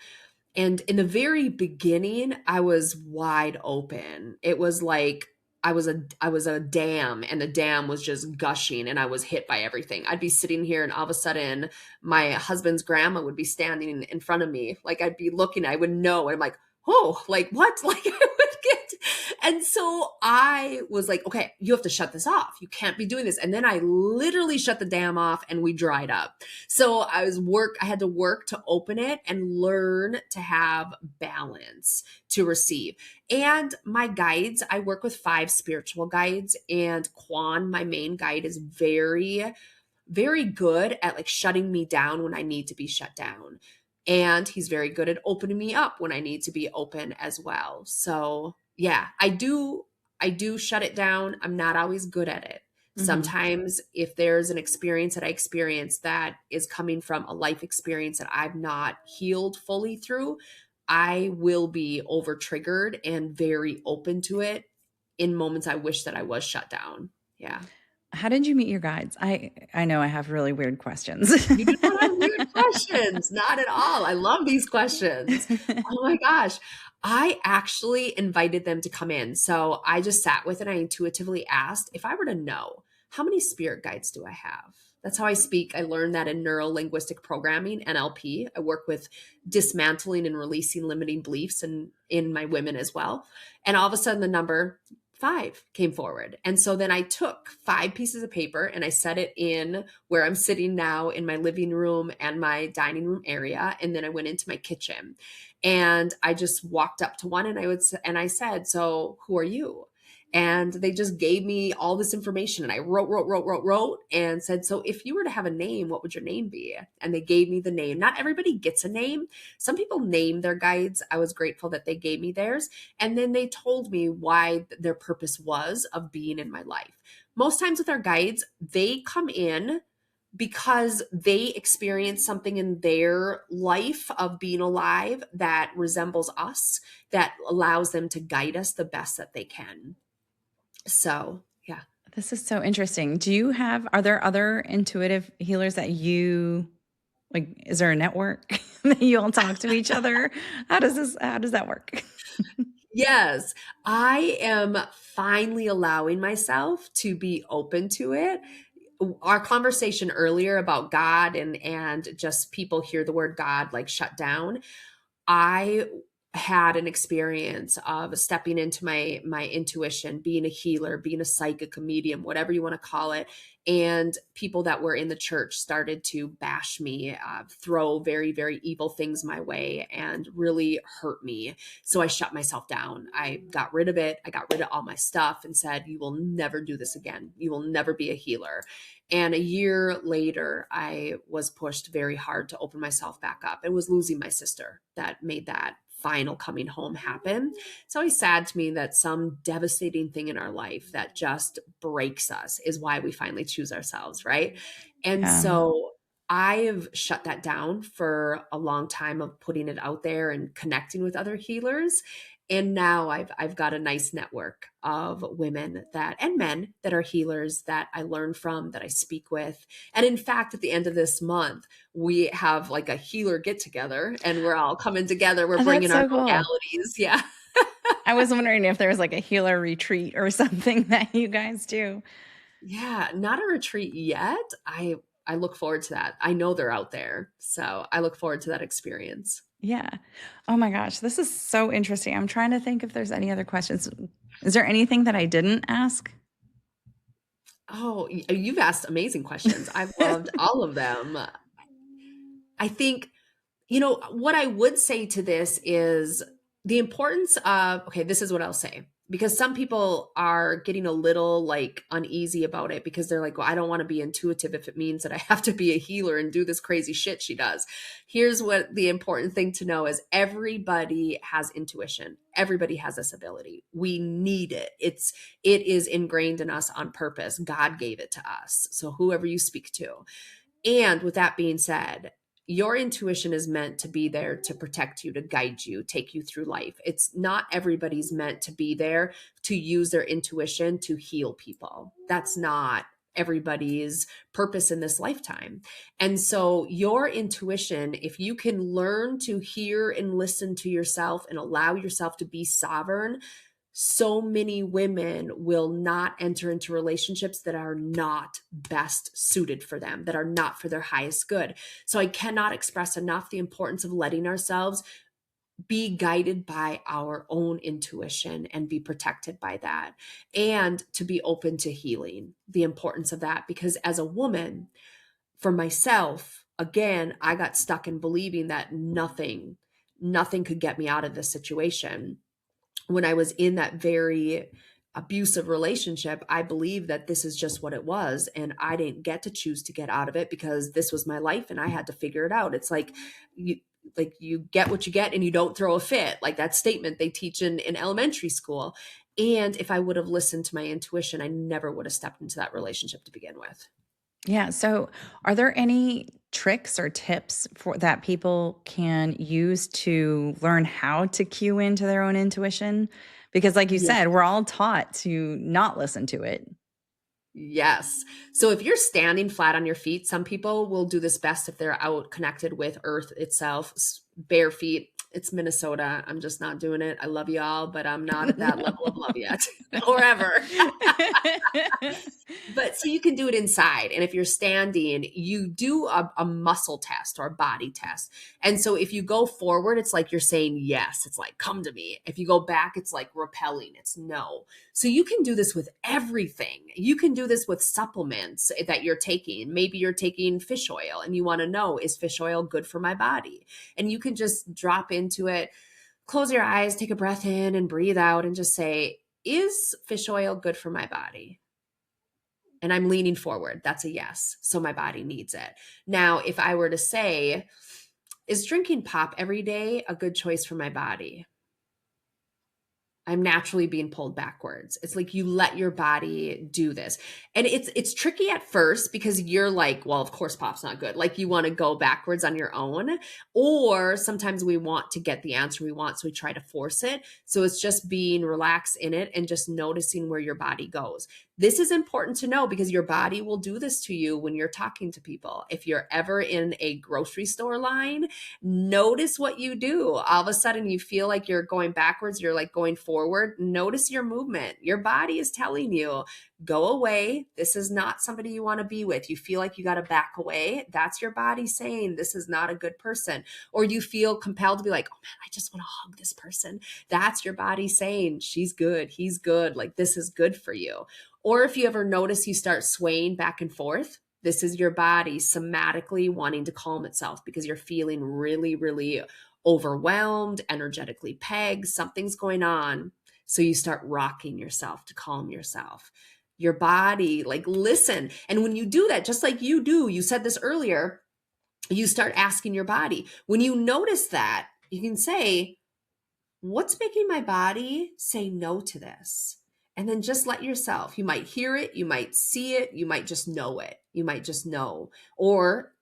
And in the very beginning, I was wide open. It was like I was a dam, and the dam was just gushing and I was hit by everything. I'd be sitting here and all of a sudden my husband's grandma would be standing in front of me. Like I'd be looking, I would know, and I'm like, oh, like what? Like I would get And so I was like, okay, you have to shut this off. You can't be doing this. And then I literally shut the dam off and we dried up. So I had to work to open it and learn to have balance to receive. And my guides, I work with 5 spiritual guides, and Quan, my main guide, is very, very good at like shutting me down when I need to be shut down. And he's very good at opening me up when I need to be open as well. So yeah, I do shut it down. I'm not always good at it. Mm-hmm. Sometimes if there's an experience that I experience that is coming from a life experience that I've not healed fully through, I will be over triggered and very open to it in moments I wish that I was shut down. Yeah. How did you meet your guides? I know I have really weird questions. You do not have weird questions. Not at all. I love these questions. Oh my gosh. I actually invited them to come in. So I just sat with it. I intuitively asked, if I were to know, how many spirit guides do I have? That's how I speak. I learned that in neuro linguistic programming, NLP. I work with dismantling and releasing limiting beliefs in my women as well. And all of a sudden the number 5 came forward. And so then I took 5 pieces of paper and I set it in where I'm sitting now in my living room and my dining room area. And then I went into my kitchen and I just walked up to one and I said, so who are you? And they just gave me all this information and I wrote and said, so if you were to have a name, what would your name be? And they gave me the name. Not everybody gets a name. Some people name their guides. I was grateful that they gave me theirs. And then they told me why their purpose was of being in my life. Most times with our guides, they come in because they experience something in their life of being alive that resembles us, that allows them to guide us the best that they can. So, yeah. This is so interesting. Are there other intuitive healers that you like? Is there a network that you all talk to each other? How does that work? Yes, I am finally allowing myself to be open to it. Our conversation earlier about God and just people hear the word God like shut down. I had an experience of stepping into my intuition, being a healer, being a psychic, a medium, whatever you want to call it. And people that were in the church started to bash me, throw very, very evil things my way and really hurt me. So I shut myself down. I got rid of it. I got rid of all my stuff and said, you will never do this again. You will never be a healer. And a year later, I was pushed very hard to open myself back up. It was losing my sister that made that final coming home happen. It's always sad to me that some devastating thing in our life that just breaks us is why we finally choose ourselves, right? And Yeah. so I've shut that down for a long time of putting it out there and connecting with other healers. And now I've got a nice network of women and men that are healers that I learn from, that I speak with. And in fact, at the end of this month, we have like a healer get together and we're all coming together. We're Oh, that's bringing our so cool. modalities. Yeah. I was wondering if there was like a healer retreat or something that you guys do. Yeah. Not a retreat yet. I look forward to that. I know they're out there. So I look forward to that experience. Yeah. Oh my gosh, this is so interesting. I'm trying to think if there's any other questions. Is there anything that I didn't ask? Oh, you've asked amazing questions. I've loved all of them. I think, what I would say to this is the importance of, okay, this is what I'll say. Because some people are getting a little like uneasy about it because they're like, well, I don't want to be intuitive if it means that I have to be a healer and do this crazy shit she does. Here's what the important thing to know is everybody has intuition. Everybody has this ability. We need it. It is ingrained in us on purpose. God gave it to us. So whoever you speak to. And with that being said, your intuition is meant to be there to protect you, to guide you, take you through life. It's not everybody's meant to be there to use their intuition to heal people. That's not everybody's purpose in this lifetime. And so your intuition, if you can learn to hear and listen to yourself and allow yourself to be sovereign, so many women will not enter into relationships that are not best suited for them, that are not for their highest good. So I cannot express enough the importance of letting ourselves be guided by our own intuition and be protected by that, and to be open to healing, the importance of that. Because as a woman, for myself, again, I got stuck in believing that nothing could get me out of this situation. When I was in that very abusive relationship, I believed that this is just what it was. And I didn't get to choose to get out of it because this was my life and I had to figure it out. It's you get what you get and you don't throw a fit, like that statement they teach in elementary school. And if I would have listened to my intuition, I never would have stepped into that relationship to begin with. Yeah. So, are there any tricks or tips for that people can use to learn how to cue into their own intuition? Because, like you Yeah. said, we're all taught to not listen to it. Yes. So if you're standing flat on your feet, some people will do this best if they're out connected with earth itself, bare feet. It's Minnesota. I'm just not doing it. I love you all, but I'm not at that level of love yet or ever. But so you can do it inside. And if you're standing, you do a muscle test or a body test. And so if you go forward, it's like you're saying yes. It's like, come to me. If you go back, it's like repelling. It's no. So you can do this with everything. You can do this with supplements that you're taking. Maybe you're taking fish oil and you want to know, is fish oil good for my body? And you can just drop into it, close your eyes, take a breath in and breathe out and just say, is fish oil good for my body? And I'm leaning forward. That's a yes. So my body needs it. Now, if I were to say, is drinking pop every day a good choice for my body? I'm naturally being pulled backwards. It's like you let your body do this. And it's tricky at first because you're like, well, of course pop's not good. Like you want to go backwards on your own. Or sometimes we want to get the answer we want, so we try to force it. So it's just being relaxed in it and just noticing where your body goes. This is important to know because your body will do this to you when you're talking to people. If you're ever in a grocery store line, notice what you do. All of a sudden you feel like you're going backwards, you're like going forward. Notice your movement. Your body is telling you, go away. This is not somebody you want to be with. You feel like you got to back away. That's your body saying this is not a good person. Or you feel compelled to be like, oh man, I just want to hug this person. That's your body saying she's good, he's good, like this is good for you. Or if you ever notice you start swaying back and forth, this is your body somatically wanting to calm itself because you're feeling really, really overwhelmed, energetically pegged, something's going on. So you start rocking yourself to calm yourself. Your body, like, listen. And when you do that, just like you do, you said this earlier, you start asking your body. When you notice that, you can say, what's making my body say no to this? And then just let yourself, you might hear it, you might see it, you might just know it. You might just know. Or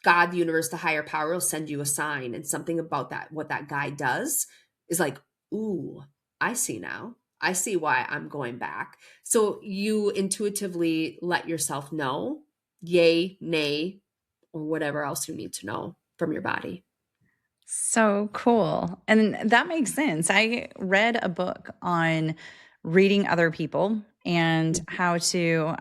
God, the universe, the higher power will send you a sign, and something about that, what that guide does is like, ooh, I see now. I see why I'm going back. So you intuitively let yourself know, yay, nay, or whatever else you need to know from your body. So cool. And that makes sense. I read a book on reading other people and how to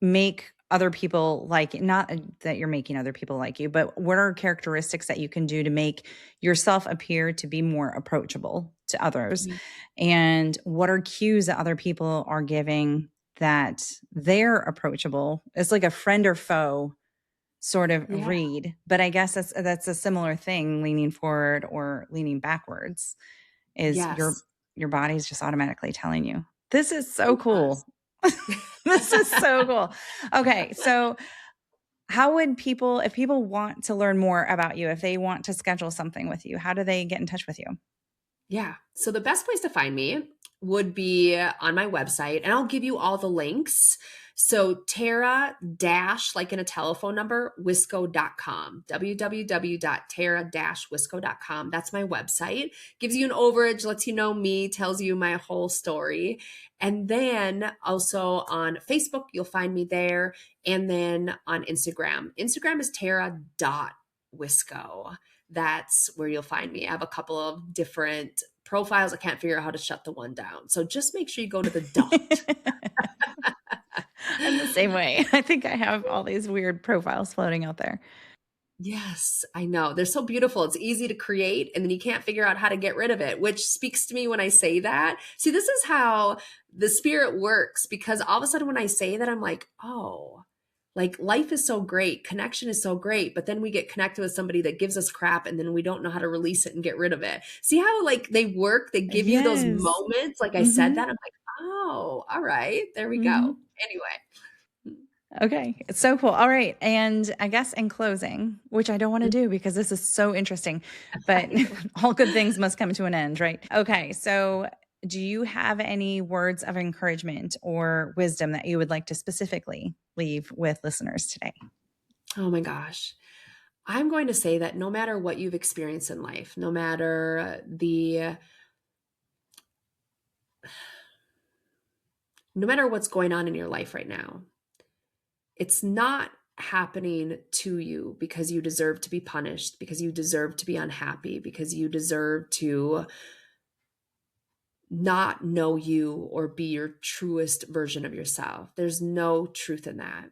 make other people like, not that you're making other people like you, but what are characteristics that you can do to make yourself appear to be more approachable to others? Mhm. And what are cues that other people are giving that they're approachable? It's like a friend or foe sort of Yeah. read, but I guess that's a similar thing, leaning forward or leaning backwards is Yes. your body's just automatically telling you. This is so It does. cool. This is so cool. Okay, so how would people, if people want to learn more about you, if they want to schedule something with you, how do they get in touch with you? Yeah. So the best place to find me would be on my website, and I'll give you all the links. So Tara dash, like in a telephone number, Wiskow.com, www.tara-wiskow.com. That's my website. Gives you an overage, lets you know me, tells you my whole story. And then also on Facebook, you'll find me there. And then on Instagram. Instagram is Tara.Wiskow. That's where you'll find me. I have a couple of different profiles. I can't figure out how to shut the one down. So just make sure you go to the dot. I'm the same way. I think I have all these weird profiles floating out there. Yes, I know. They're so beautiful. It's easy to create, and then you can't figure out how to get rid of it, which speaks to me when I say that. See, this is how the spirit works, because all of a sudden when I say that, I'm like, oh, like life is so great, connection is so great, but then we get connected with somebody that gives us crap, and then we don't know how to release it and get rid of it. See how like they work? They give you those Yes. moments. Like I said Mm-hmm. that, I'm like, oh, all right, there we Mm-hmm. go. Anyway. Okay. It's so cool. All right. And I guess in closing, which I don't want to do because this is so interesting, but I know. all good things must come to an end, right? Okay. So, do you have any words of encouragement or wisdom that you would like to specifically leave with listeners today? Oh my gosh. I'm going to say that no matter what you've experienced in life, no matter what's going on in your life right now, it's not happening to you because you deserve to be punished, because you deserve to be unhappy, because you deserve to not know you or be your truest version of yourself. There's no truth in that.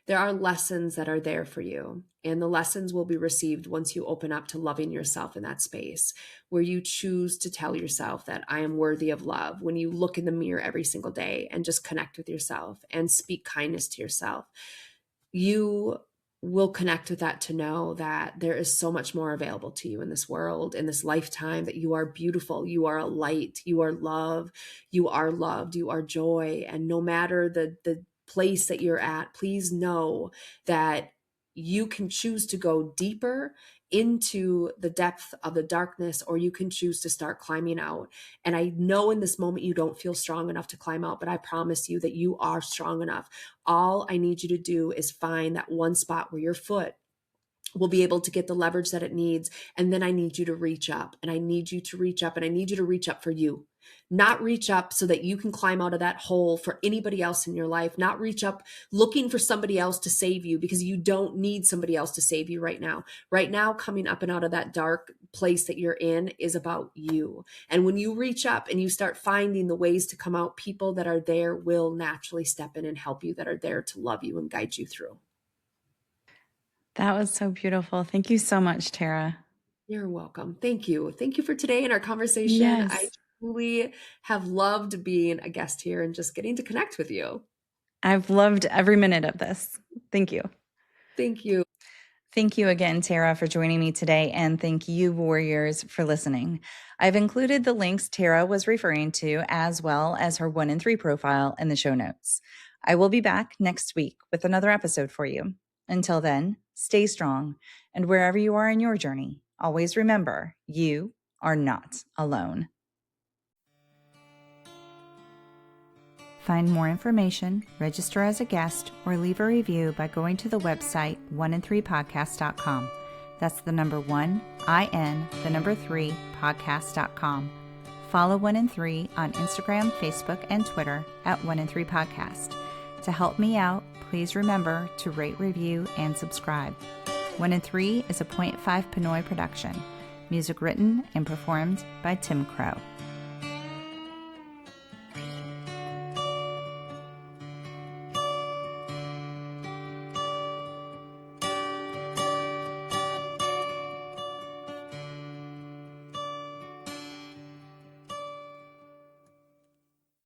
There are lessons that are there for you, and the lessons will be received once you open up to loving yourself in that space where you choose to tell yourself that I am worthy of love. When you look in the mirror every single day and just connect with yourself and speak kindness to yourself, you will connect with that to know that there is so much more available to you in this world, in this lifetime, that you are beautiful, you are a light, you are love, you are loved, you are joy. And no matter the place that you're at, please know that you can choose to go deeper into the depth of the darkness, or you can choose to start climbing out. And I know in this moment you don't feel strong enough to climb out, but I promise you that you are strong enough. All I need you to do is find that one spot where your foot will be able to get the leverage that it needs. And then I need you to reach up, and I need you to reach up, and I need you to reach up for you. Not reach up so that you can climb out of that hole for anybody else in your life. Not reach up looking for somebody else to save you, because you don't need somebody else to save you right now. Right now, coming up and out of that dark place that you're in is about you. And when you reach up and you start finding the ways to come out, people that are there will naturally step in and help you, that are there to love you and guide you through. That was so beautiful. Thank you so much, Tara. You're welcome. Thank you. Thank you for today and our conversation. I Yes. truly have loved being a guest here and just getting to connect with you. I've loved every minute of this. Thank you. Thank you. Thank you again, Tara, for joining me today, and thank you, Warriors, for listening. I've included the links Tara was referring to, as well as her 1 in 3 profile, in the show notes. I will be back next week with another episode for you. Until then, stay strong, and wherever you are in your journey, always remember you are not alone. Find more information, register as a guest, or leave a review by going to the website 1in3podcast.com. That's the number 1, IN, the number 3, podcast.com. Follow 1 in 3 on Instagram, Facebook, and Twitter at 1 in 3 podcast. To help me out, please remember to rate, review, and subscribe. 1 in 3 is a .5 Pinoy production. Music written and performed by Tim Crow.